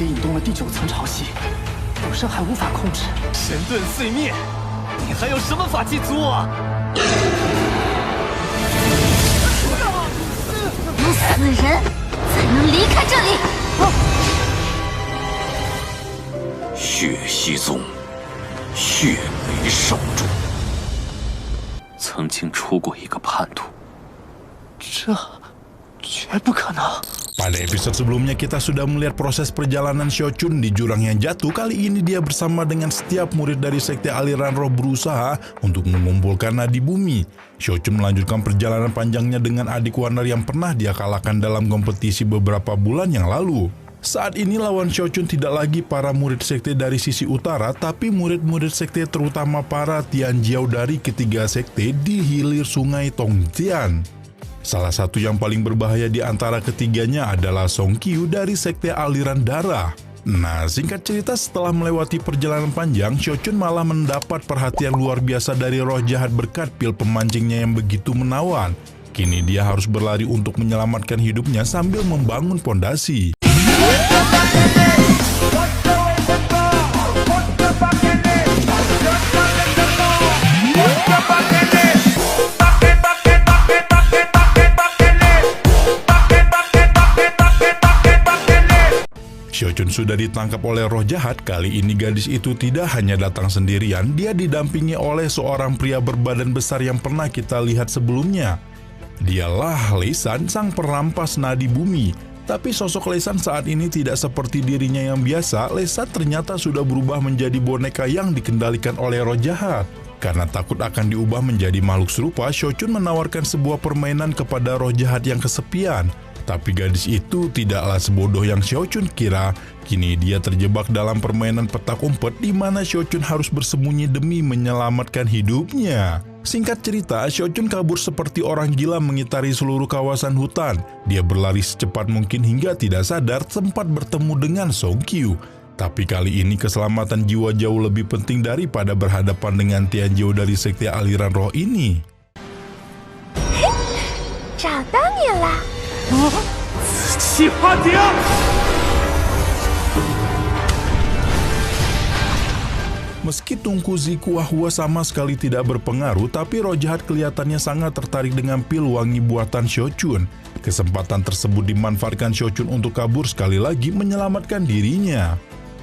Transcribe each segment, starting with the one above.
接引动了第9层潮汐，武圣还无法控制。神盾碎灭，你还有什么法器阻我？有死人才能离开这里。血溪宗，血雷少主，曾经出过一个叛徒。这绝不可能。 Pada episode sebelumnya kita sudah melihat proses perjalanan Xiaochun di jurang yang jatuh. Kali ini dia bersama dengan setiap murid dari sekte aliran roh berusaha untuk mengumpulkan nadi bumi. Xiaochun melanjutkan perjalanan panjangnya dengan adik Waner yang pernah dia kalahkan dalam kompetisi beberapa bulan yang lalu. Saat ini lawan Xiaochun tidak lagi para murid sekte dari sisi utara, tapi murid-murid sekte terutama para Tianjiao dari ketiga sekte di hilir sungai Tongtian. Salah satu yang paling berbahaya di antara ketiganya adalah Song Qiu dari sekte aliran darah. Nah, singkat cerita setelah melewati perjalanan panjang, Xiaochun malah mendapat perhatian luar biasa dari roh jahat berkat pil pemancingnya yang begitu menawan. Kini dia harus berlari untuk menyelamatkan hidupnya sambil membangun pondasi. Xiaochun sudah ditangkap oleh roh jahat. Kali ini gadis itu tidak hanya datang sendirian, dia didampingi oleh seorang pria berbadan besar yang pernah kita lihat sebelumnya. Dialah Lei San, sang perampas nadi bumi. Tapi sosok Lei San saat ini tidak seperti dirinya yang biasa. Lei San ternyata sudah berubah menjadi boneka yang dikendalikan oleh roh jahat. Karena takut akan diubah menjadi makhluk serupa, Xiaochun menawarkan sebuah permainan kepada roh jahat yang kesepian. Tapi gadis itu tidaklah sebodoh yang Xiaochun kira. Kini dia terjebak dalam permainan petak umpet di mana Xiaochun harus bersembunyi demi menyelamatkan hidupnya. Singkat cerita, Xiaochun kabur seperti orang gila mengitari seluruh kawasan hutan. Dia berlari secepat mungkin hingga tidak sadar sempat bertemu dengan Song Qiu. Tapi kali ini keselamatan jiwa jauh lebih penting daripada berhadapan dengan Tianjiao dari sekte aliran roh ini. 找到你了。 紫气化鼎！ Meski Tungku Ziku Ahua sama sekali tidak berpengaruh, tapi roh jahat kelihatannya sangat tertarik dengan pil wangi buatan Xiaochun. Kesempatan tersebut dimanfaatkan Xiaochun untuk kabur sekali lagi menyelamatkan dirinya.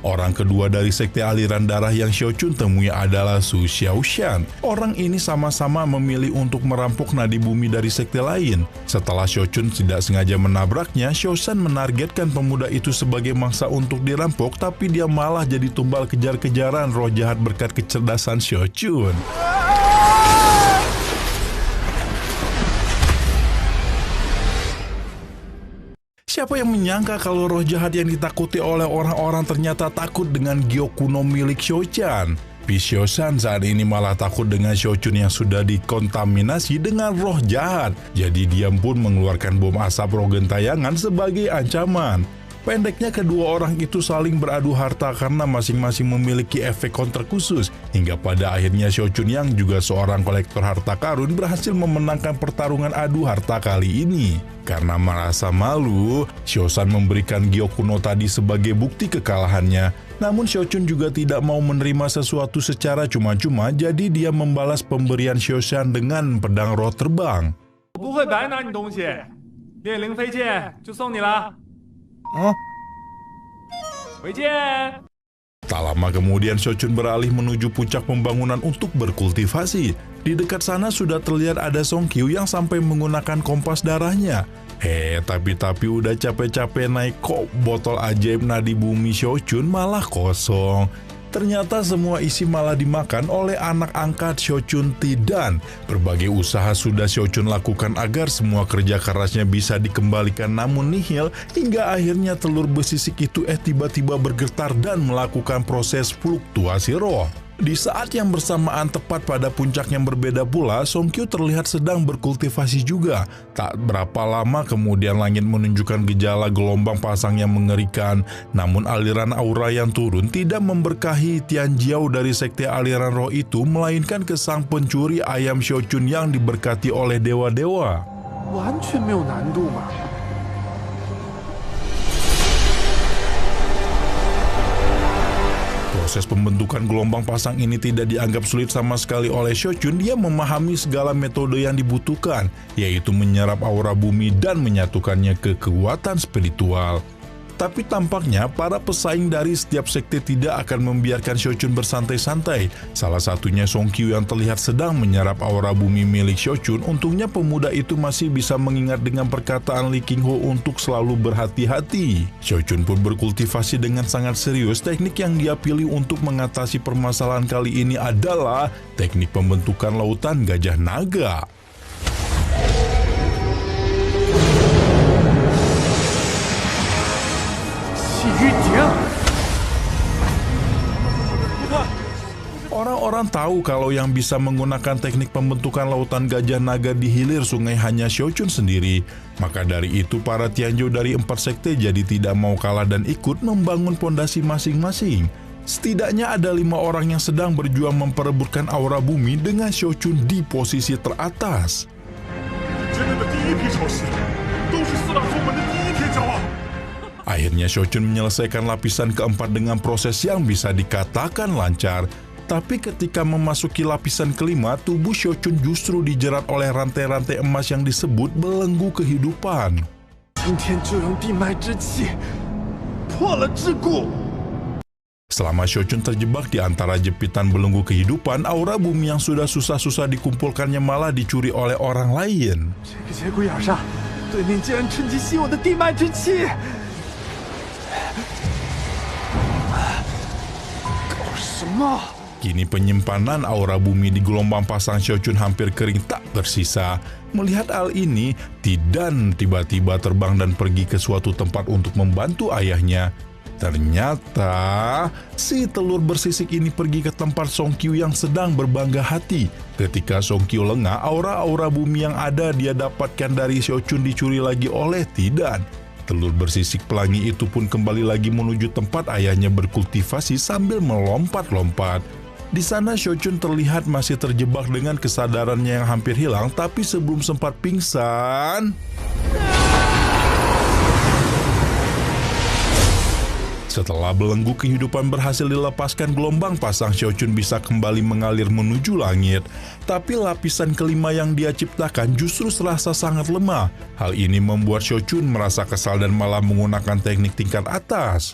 Orang kedua dari sekte aliran darah yang Xiaochun temui adalah Su Xiaoshan. Orang ini sama-sama memilih untuk merampok nadi bumi dari sekte lain. Setelah Xiaochun tidak sengaja menabraknya, Xiaoshan menargetkan pemuda itu sebagai mangsa untuk dirampok, tapi dia malah jadi tumbal kejar-kejaran roh jahat berkat kecerdasan Xiaochun. Siapa yang menyangka kalau roh jahat yang ditakuti oleh orang-orang ternyata takut dengan Gyokuno milik Xiaoshan. Xiaoshan saat ini malah takut dengan Xiaochun yang sudah dikontaminasi dengan roh jahat. Jadi dia pun mengeluarkan bom asap roh gentayangan sebagai ancaman. Pendeknya kedua orang itu saling beradu harta karena masing-masing memiliki efek counter khusus. Hingga pada akhirnya Xiaochun yang juga seorang kolektor harta karun berhasil memenangkan pertarungan adu harta kali ini. Karena merasa malu, Xiaoshan memberikan Gyokuno tadi sebagai bukti kekalahannya. Namun Xiaochun juga tidak mau menerima sesuatu secara cuma-cuma, jadi dia membalas pemberian Xiaoshan dengan pedang roh terbang. 不会白拿你东西，列灵飞剑就送你了。 回见。 Tak lama kemudian Xiaochun beralih menuju puncak pembangunan untuk berkultivasi. Di dekat sana sudah terlihat ada Song Qiu yang sampai menggunakan kompas darahnya. Tapi udah capek-capek naik kok botol ajaib nadi bumi Xiaochun malah kosong. Ternyata semua isi malah dimakan oleh anak angkat Xiaochun Tidan. Berbagai usaha sudah Xiaochun lakukan agar semua kerja kerasnya bisa dikembalikan namun nihil, hingga akhirnya telur besisik itu tiba-tiba bergetar dan melakukan proses fluktuasi roh. Di saat yang bersamaan tepat pada puncak yang berbeda pula, Song Qiu terlihat sedang berkultivasi juga. Tak berapa lama kemudian langit menunjukkan gejala gelombang pasang yang mengerikan. Namun aliran aura yang turun tidak memberkahi Tianjiao dari sekte aliran roh itu, melainkan ke sang pencuri ayam Xiaochun yang diberkati oleh dewa-dewa. 完全没有难度嘛。proses pembentukan gelombang pasang ini tidak dianggap sulit sama sekali oleh Shochun. Dia memahami segala metode yang dibutuhkan, yaitu menyerap aura bumi dan menyatukannya ke kekuatan spiritual. Tapi tampaknya para pesaing dari setiap sekte tidak akan membiarkan Shochun bersantai-santai. Salah satunya Songqiu yang terlihat sedang menyerap aura bumi milik Shochun. Untungnya pemuda itu masih bisa mengingat dengan perkataan Li Qingho untuk selalu berhati-hati. Shochun pun berkultivasi dengan sangat serius. Teknik yang dia pilih untuk mengatasi permasalahan kali ini adalah teknik pembentukan lautan gajah naga. Orang-orang tahu kalau yang bisa menggunakan teknik pembentukan lautan gajah naga di hilir sungai hanya Shochun sendiri. Maka dari itu para Tianzhou dari 4 sekte jadi tidak mau kalah dan ikut membangun pondasi masing-masing. Setidaknya ada 5 orang yang sedang berjuang memperebutkan aura bumi dengan Shochun di posisi teratas. Akhirnya Shochun menyelesaikan lapisan keempat dengan proses yang bisa dikatakan lancar. Tapi ketika memasuki lapisan kelima, tubuh Shochun justru dijerat oleh rantai-rantai emas yang disebut belenggu kehidupan. Selama Shochun terjebak di antara jepitan belenggu kehidupan, aura bumi yang sudah susah-susah dikumpulkannya malah dicuri oleh orang lain. Kini penyimpanan aura bumi di gelombang pasang Shochun hampir kering tak tersisa. Melihat hal ini, Tidan tiba-tiba terbang dan pergi ke suatu tempat untuk membantu ayahnya. Ternyata, si telur bersisik ini pergi ke tempat Songqiu yang sedang berbangga hati. Ketika Songqiu lengah, aura-aura bumi yang ada dia dapatkan dari Shochun dicuri lagi oleh Tidan. Telur bersisik pelangi itu pun kembali lagi menuju tempat ayahnya berkultivasi sambil melompat-lompat. Di sana Shochun terlihat masih terjebak dengan kesadarannya yang hampir hilang, tapi sebelum sempat pingsan, setelah belenggu kehidupan berhasil dilepaskan, gelombang pasang Shochun bisa kembali mengalir menuju langit. Tapi lapisan kelima yang dia ciptakan justru serasa sangat lemah. Hal ini membuat Shochun merasa kesal dan malah menggunakan teknik tingkat atas.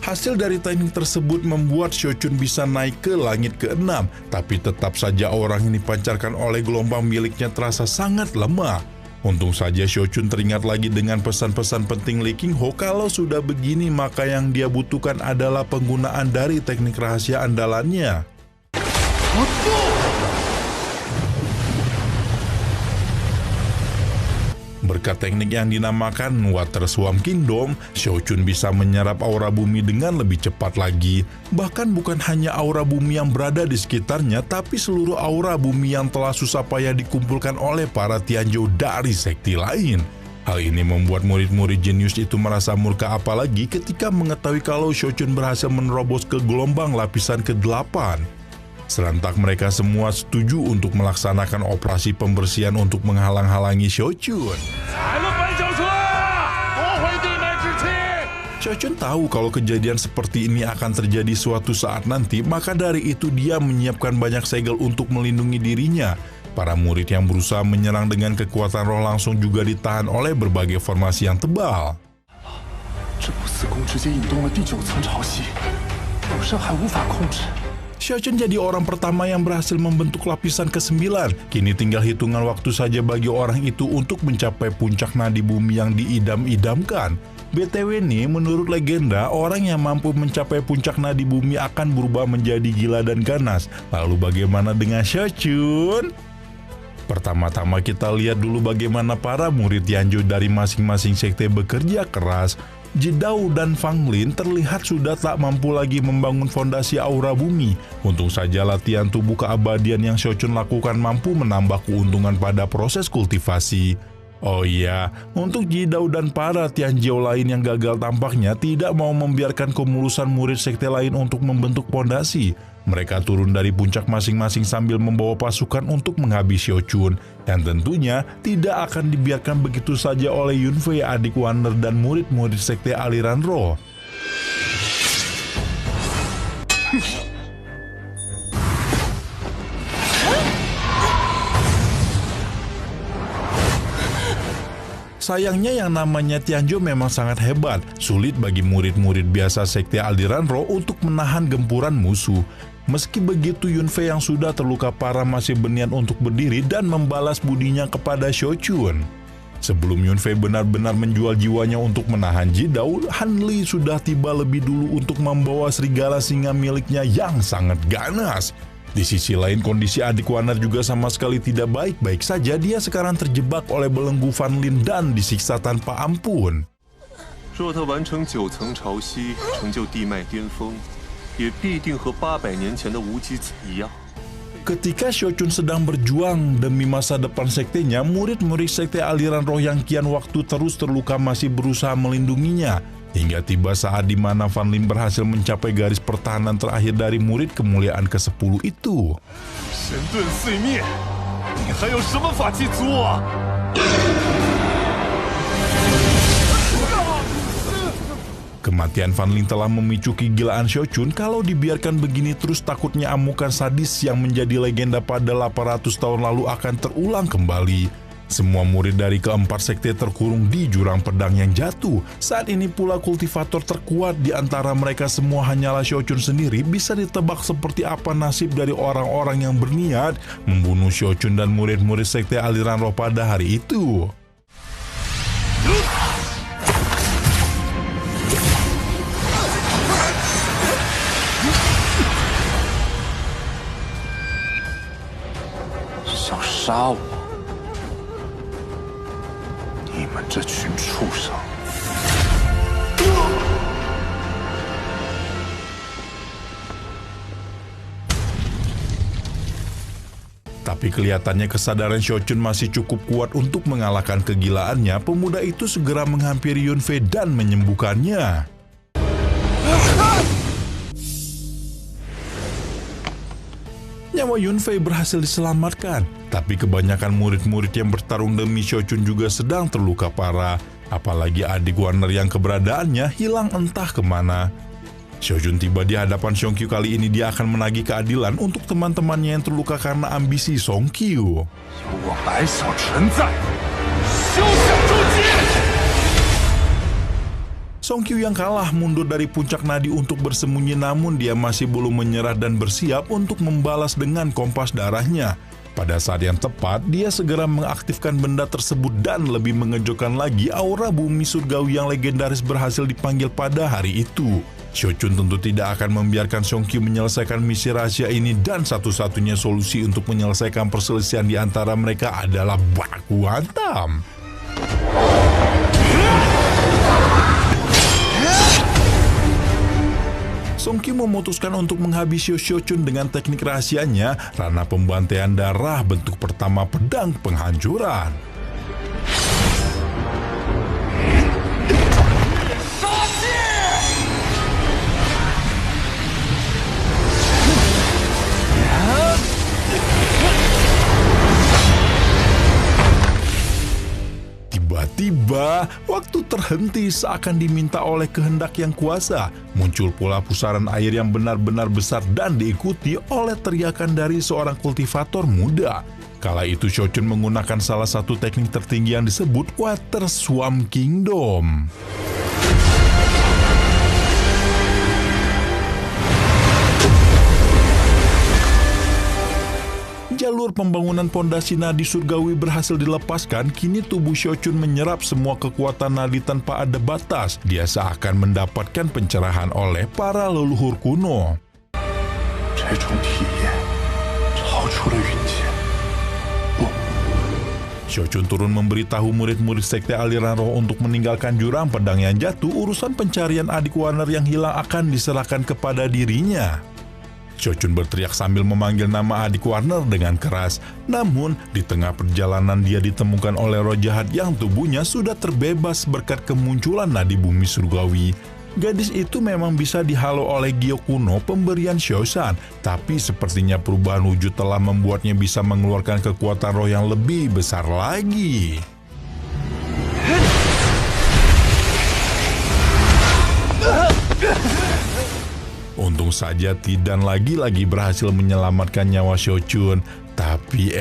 Hasil dari teknik tersebut membuat Shochun bisa naik ke langit ke-6, tapi tetap saja aura yang dipancarkan oleh gelombang miliknya terasa sangat lemah. Untung saja Shochun teringat lagi dengan pesan-pesan penting Li Qingho, kalau sudah begini maka yang dia butuhkan adalah penggunaan dari teknik rahasia andalannya. Berkat teknik yang dinamakan Water Swarm Kingdom, Shochun bisa menyerap aura bumi dengan lebih cepat lagi. Bahkan bukan hanya aura bumi yang berada di sekitarnya, tapi seluruh aura bumi yang telah susah payah dikumpulkan oleh para Tianzhou dari sekte lain. Hal ini membuat murid-murid jenius itu merasa murka, apalagi ketika mengetahui kalau Shochun berhasil menerobos ke gelombang lapisan ke-8. Serentak mereka semua setuju untuk melaksanakan operasi pembersihan untuk menghalang-halangi Shochun. Shochun tahu kalau kejadian seperti ini akan terjadi suatu saat nanti, maka dari itu dia menyiapkan banyak segel untuk melindungi dirinya. Para murid yang berusaha menyerang dengan kekuatan roh langsung juga ditahan oleh berbagai formasi yang tebal. Shochun jadi orang pertama yang berhasil membentuk lapisan ke-9. Kini tinggal hitungan waktu saja bagi orang itu untuk mencapai puncak nadi bumi yang diidam-idamkan. BTW nih, menurut legenda, orang yang mampu mencapai puncak nadi bumi akan berubah menjadi gila dan ganas. Lalu bagaimana dengan Shochun? Pertama-tama kita lihat dulu bagaimana para murid Tianzhou dari masing-masing sekte bekerja keras. Jidao dan Fang Lin terlihat sudah tak mampu lagi membangun fondasi aura bumi. Untung saja latihan tubuh keabadian yang Shochun lakukan mampu menambah keuntungan pada proses kultivasi. Oh iya, untuk Jidao dan para Tianzhou lain yang gagal tampaknya tidak mau membiarkan kemulusan murid sekte lain untuk membentuk fondasi. Mereka turun dari puncak masing-masing sambil membawa pasukan untuk menghabisi Xiaochun, yang tentunya tidak akan dibiarkan begitu saja oleh Yunfei, adik Wanner, dan murid-murid sekte aliran roh. Sayangnya yang namanya Tianzhou memang sangat hebat. Sulit bagi murid-murid biasa sekte aliran roh untuk menahan gempuran musuh. Meski begitu, Yunfei yang sudah terluka parah masih berniat untuk berdiri dan membalas budinya kepada Xiaochun. Sebelum Yunfei benar-benar menjual jiwanya untuk menahan Jidao, Han Li sudah tiba lebih dulu untuk membawa serigala singa miliknya yang sangat ganas. Di sisi lain, kondisi adik Wanner juga sama sekali tidak baik-baik saja. Dia sekarang terjebak oleh belenggu Fan Lin dan disiksa tanpa ampun. 若他完成9层潮汐，成就地脉巅峰，也必定和800年前的无极子一样。 Ketika Xiaochun sedang berjuang demi masa depan sektenya, murid-murid sekte aliran roh yang kian waktu terus terluka masih berusaha melindunginya. Hingga tiba saat di mana Fan Lin berhasil mencapai garis pertahanan terakhir dari murid kemuliaan ke-10 itu. 神盾碎灭，你还有什么法器阻我？ Kematian Fan Lin telah memicu kegilaan Xiaochun. Kalau dibiarkan begini terus, takutnya amukan sadis yang menjadi legenda pada 800 tahun lalu akan terulang kembali. Semua murid dari keempat sekte terkurung di jurang pedang yang jatuh. Saat ini pula kultivator terkuat di antara mereka semua hanyalah Xiaochun sendiri. Bisa ditebak seperti apa nasib dari orang-orang yang berniat membunuh Xiaochun dan murid-murid sekte aliran roh pada hari itu.想杀我？ 你们这群畜生！ Tapi kelihatannya kesadaran Xiaochun masih cukup kuat untuk mengalahkan kegilaannya. Pemuda itu segera menghampiri Yunfei dan menyembuhkannya. Nyawa Yunfei berhasil diselamatkan, tapi kebanyakan murid-murid yang bertarung demi Xiaochun juga sedang terluka parah. Apalagi adik Wanner yang keberadaannya hilang entah kemana. Xiaochun tiba di hadapan Songqiu. Kali ini dia akan menagih keadilan untuk teman-temannya yang terluka karena ambisi Songqiu. 有我白小晨在，休想出击！ Songqiu yang kalah mundur dari puncak nadi untuk bersembunyi, namun dia masih belum menyerah dan bersiap untuk membalas dengan kompas darahnya. Pada saat yang tepat, dia segera mengaktifkan benda tersebut dan lebih mengejutkan lagi, aura bumi surgawi yang legendaris berhasil dipanggil pada hari itu. Xiaochun tentu tidak akan membiarkan Songqiu menyelesaikan misi rahasia ini, dan satu-satunya solusi untuk menyelesaikan perselisihan di antara mereka adalah baku hantam. Songqiu memutuskan untuk menghabisi Xiaochun dengan teknik rahasianya, ranah pembantaian darah bentuk pertama pedang penghancuran. Tiba-tiba, waktu terhenti seakan diminta oleh kehendak yang kuasa. Muncul pula pusaran air yang benar-benar besar dan diikuti oleh teriakan dari seorang kultivator muda. Kala itu Xiaochun menggunakan salah satu teknik tertinggi yang disebut Water Swarm Kingdom. Jalur pembangunan pondasi nadi surgawi berhasil dilepaskan. Kini tubuh Xiaochun menyerap semua kekuatan nadi tanpa ada batas. Dia seakan mendapatkan pencerahan oleh para leluhur kuno. Xiaochun turun memberitahu murid-murid sekte aliran roh untuk meninggalkan jurang pedang yang jatuh. Urusan pencarian adik Wanner yang hilang akan diserahkan kepada dirinya. Xiaochun berteriak sambil memanggil nama adik Wanner dengan keras. Namun, di tengah perjalanan dia ditemukan oleh roh jahat yang tubuhnya sudah terbebas berkat kemunculan nadi bumi surgawi. Gadis itu memang bisa dihalau oleh Gyokuro pemberian Shoshan, tapi sepertinya perubahan wujud telah membuatnya bisa mengeluarkan kekuatan roh yang lebih besar lagi. Untung saja Tidan lagi-lagi berhasil menyelamatkan nyawa Shochun. Tapi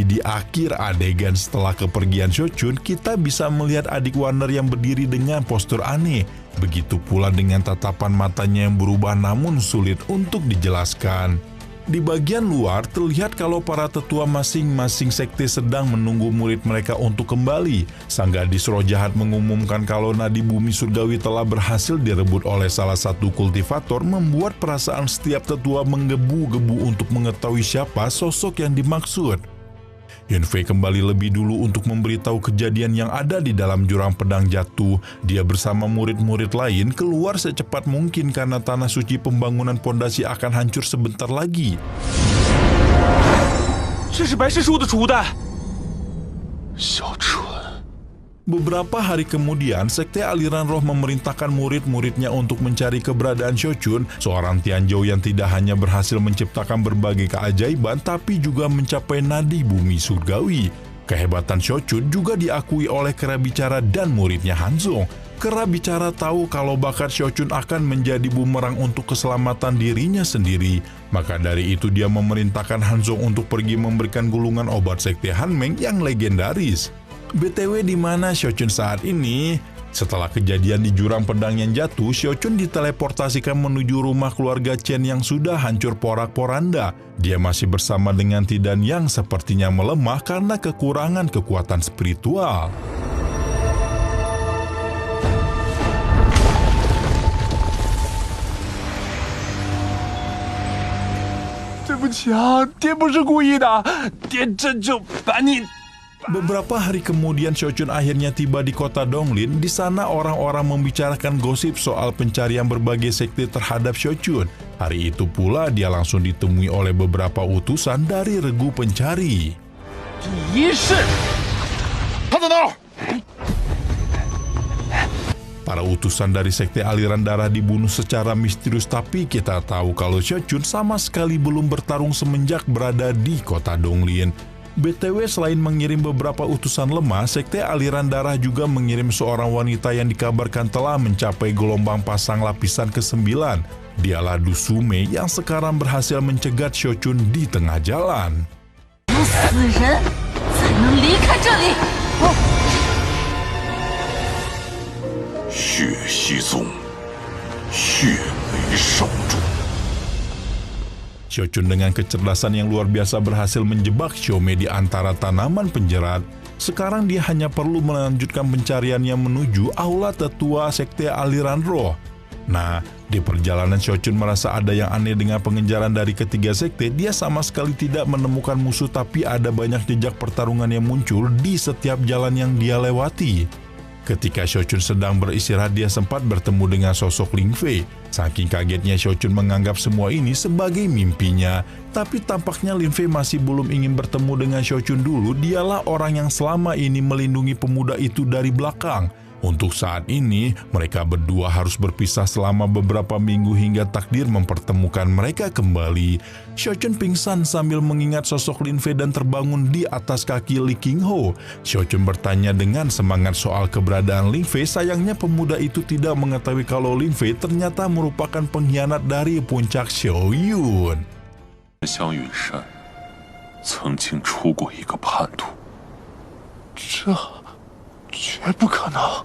di akhir adegan setelah kepergian Shochun, kita bisa melihat adik Warner yang berdiri dengan postur aneh. Begitu pula dengan tatapan matanya yang berubah namun sulit untuk dijelaskan. Di bagian luar terlihat kalau para tetua masing-masing sekte sedang menunggu murid mereka untuk kembali. Sang gadis roh jahat mengumumkan kalau nadi bumi surgawi telah berhasil direbut oleh salah satu kultivator, membuat perasaan setiap tetua menggebu-gebu untuk mengetahui siapa sosok yang dimaksud. Yunfei kembali lebih dulu untuk memberitahu kejadian yang ada di dalam jurang pedang jatuh. Dia bersama murid-murid lain keluar secepat mungkin karena tanah suci pembangunan pondasi akan hancur sebentar lagi. 这是白氏树的储物袋。小春。 Beberapa hari kemudian, Sekte Aliran Roh memerintahkan murid-muridnya untuk mencari keberadaan Shochun, seorang Tianzhou yang tidak hanya berhasil menciptakan berbagai keajaiban, tapi juga mencapai nadi bumi surgawi. Kehebatan Shochun juga diakui oleh kera bicara dan muridnya Hanzong. Kera bicara tahu kalau bakat Shochun akan menjadi bumerang untuk keselamatan dirinya sendiri. Maka dari itu dia memerintahkan Hanzong untuk pergi memberikan gulungan obat Sekte Hanmeng yang legendaris. BTW di mana Shochun saat ini? Setelah kejadian di jurang pedang yang jatuh, Shochun diteleportasikan menuju rumah keluarga Chen yang sudah hancur porak-poranda. Dia masih bersama dengan Tidan yang sepertinya melemah karena kekurangan kekuatan spiritual. Beberapa hari kemudian Shochun akhirnya tiba di kota Donglin. Di sana orang-orang membicarakan gosip soal pencarian berbagai sekte terhadap Shochun. Hari itu pula dia langsung ditemui oleh beberapa utusan dari regu pencari. Para utusan dari sekte aliran darah dibunuh secara misterius, tapi kita tahu kalau Shochun sama sekali belum bertarung semenjak berada di kota Donglin. BTW selain mengirim beberapa utusan lemah, Sekte Aliran Darah juga mengirim seorang wanita yang dikabarkan telah mencapai gelombang pasang lapisan ke-9. Dialah Dusume yang sekarang berhasil mencegat Shochun di tengah jalan. Shochun dengan kecerdasan yang luar biasa berhasil menjebak Xiaomei di antara tanaman penjerat. Sekarang dia hanya perlu melanjutkan pencariannya menuju aula tetua Sekte Aliran Roh. Nah, di perjalanan Shochun merasa ada yang aneh dengan pengejaran dari ketiga sekte. Dia sama sekali tidak menemukan musuh, tapi ada banyak jejak pertarungan yang muncul di setiap jalan yang dia lewati. Ketika Shochun sedang beristirahat, dia sempat bertemu dengan sosok Ling Fei. Saking kagetnya, Shochun menganggap semua ini sebagai mimpinya. Tapi tampaknya Ling Fei masih belum ingin bertemu dengan Shochun dulu. Dialah orang yang selama ini melindungi pemuda itu dari belakang. Untuk saat ini, mereka berdua harus berpisah selama beberapa minggu hingga takdir mempertemukan mereka kembali. Shochun pingsan sambil mengingat sosok Lin Fei dan terbangun di atas kaki Li Qingho. Shochun bertanya dengan semangat soal keberadaan Lin Fei. Sayangnya pemuda itu tidak mengetahui kalau Lin Fei ternyata merupakan pengkhianat dari puncak Xiaoyun. 香云山曾经出过一个叛徒，这绝不可能。